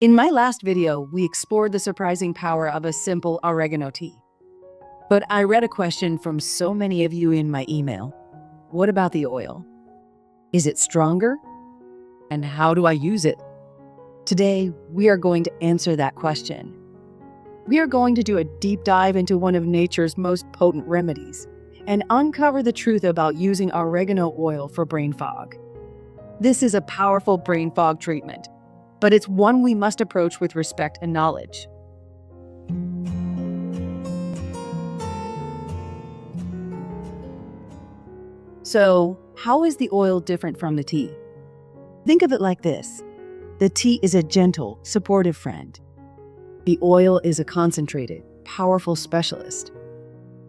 In my last video, we explored the surprising power of a simple oregano tea. But I read a question from so many of you in my email. What about the oil? Is it stronger? And how do I use it? Today, we are going to answer that question. We are going to do a deep dive into one of nature's most potent remedies and uncover the truth about using oregano oil for brain fog. This is a powerful brain fog treatment, but it's one we must approach with respect and knowledge. So, how is the oil different from the tea? Think of it like this. The tea is a gentle, supportive friend. The oil is a concentrated, powerful specialist.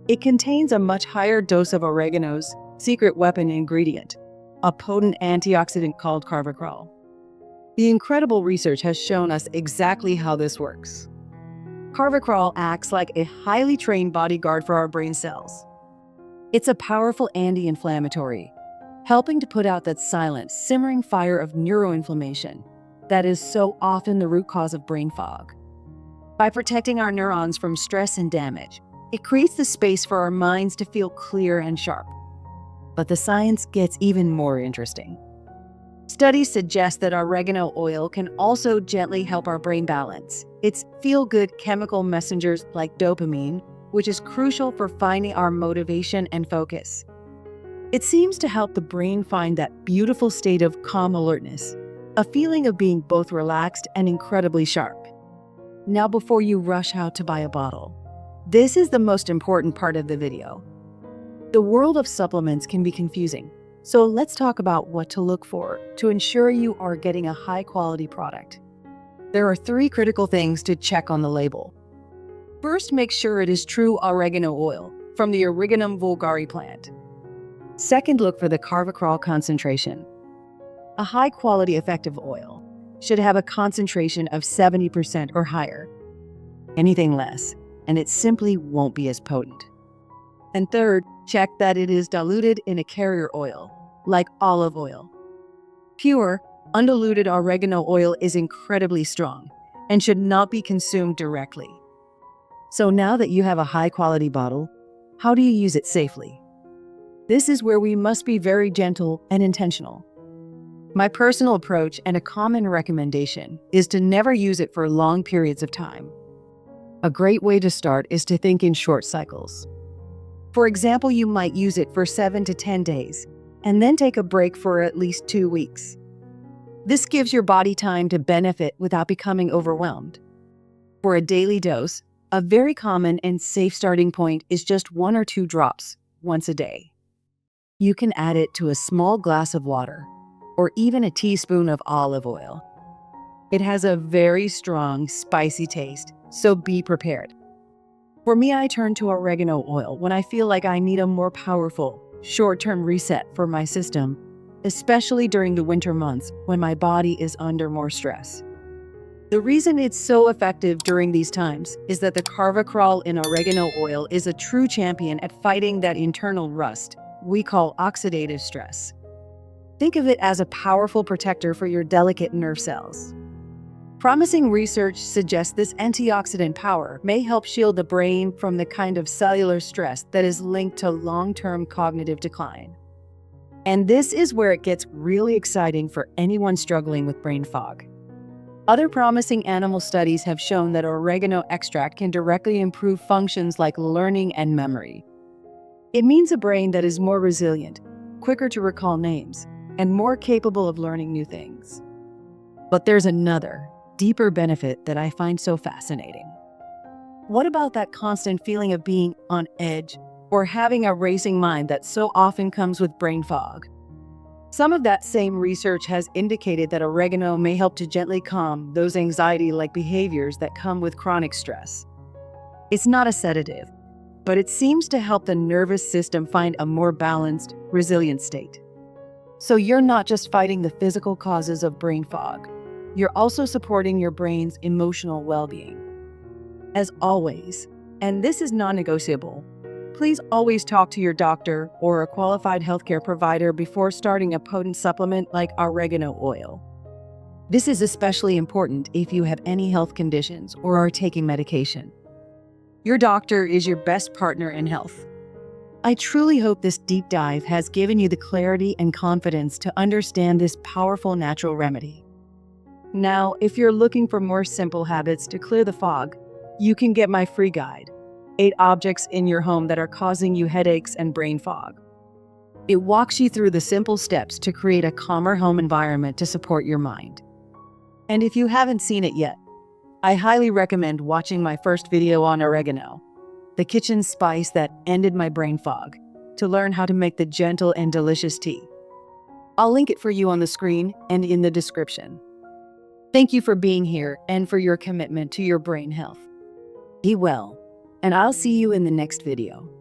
It contains a much higher dose of oregano's secret weapon ingredient, a potent antioxidant called Carvacrol. The incredible research has shown us exactly how this works. Carvacrol acts like a highly trained bodyguard for our brain cells. It's a powerful anti-inflammatory, helping to put out that silent, simmering fire of neuroinflammation that is so often the root cause of brain fog. By protecting our neurons from stress and damage, it creates the space for our minds to feel clear and sharp. But the science gets even more interesting. Studies suggest that oregano oil can also gently help our brain balance its feel-good chemical messengers like dopamine, which is crucial for finding our motivation and focus. It seems to help the brain find that beautiful state of calm alertness, a feeling of being both relaxed and incredibly sharp. Now, before you rush out to buy a bottle, this is the most important part of the video. The world of supplements can be confusing, so let's talk about what to look for to ensure you are getting a high-quality product. There are 3 critical things to check on the label. First, make sure it is true oregano oil from the Oregano vulgare plant. Second, look for the Carvacrol concentration. A high-quality effective oil should have a concentration of 70% or higher. Anything less, and it simply won't be as potent. And third, check that it is diluted in a carrier oil, like olive oil. Pure, undiluted oregano oil is incredibly strong and should not be consumed directly. So now that you have a high-quality bottle, how do you use it safely? This is where we must be very gentle and intentional. My personal approach and a common recommendation is to never use it for long periods of time. A great way to start is to think in short cycles. For example, you might use it for 7 to 10 days, and then take a break for at least 2 weeks. This gives your body time to benefit without becoming overwhelmed. For a daily dose, a very common and safe starting point is just 1 or 2 drops once a day. You can add it to a small glass of water, or even a teaspoon of olive oil. It has a very strong, spicy taste, so be prepared. For me, I turn to oregano oil when I feel like I need a more powerful, short-term reset for my system, especially during the winter months when my body is under more stress. The reason it's so effective during these times is that the Carvacrol in oregano oil is a true champion at fighting that internal rust we call oxidative stress. Think of it as a powerful protector for your delicate nerve cells. Promising research suggests this antioxidant power may help shield the brain from the kind of cellular stress that is linked to long-term cognitive decline. And this is where it gets really exciting for anyone struggling with brain fog. Other promising animal studies have shown that oregano extract can directly improve functions like learning and memory. It means a brain that is more resilient, quicker to recall names, and more capable of learning new things. But there's another, deeper benefit that I find so fascinating. What about that constant feeling of being on edge or having a racing mind that so often comes with brain fog? Some of that same research has indicated that oregano may help to gently calm those anxiety-like behaviors that come with chronic stress. It's not a sedative, but it seems to help the nervous system find a more balanced, resilient state. So you're not just fighting the physical causes of brain fog, you're also supporting your brain's emotional well-being. As always, and this is non-negotiable, please always talk to your doctor or a qualified healthcare provider before starting a potent supplement like oregano oil. This is especially important if you have any health conditions or are taking medication. Your doctor is your best partner in health. I truly hope this deep dive has given you the clarity and confidence to understand this powerful natural remedy. Now, if you're looking for more simple habits to clear the fog, you can get my free guide, 8 Objects in Your Home That Are Causing You Headaches and Brain Fog. It walks you through the simple steps to create a calmer home environment to support your mind. And if you haven't seen it yet, I highly recommend watching my first video on oregano, the kitchen spice that ended my brain fog, to learn how to make the gentle and delicious tea. I'll link it for you on the screen and in the description. Thank you for being here and for your commitment to your brain health. Be well, and I'll see you in the next video.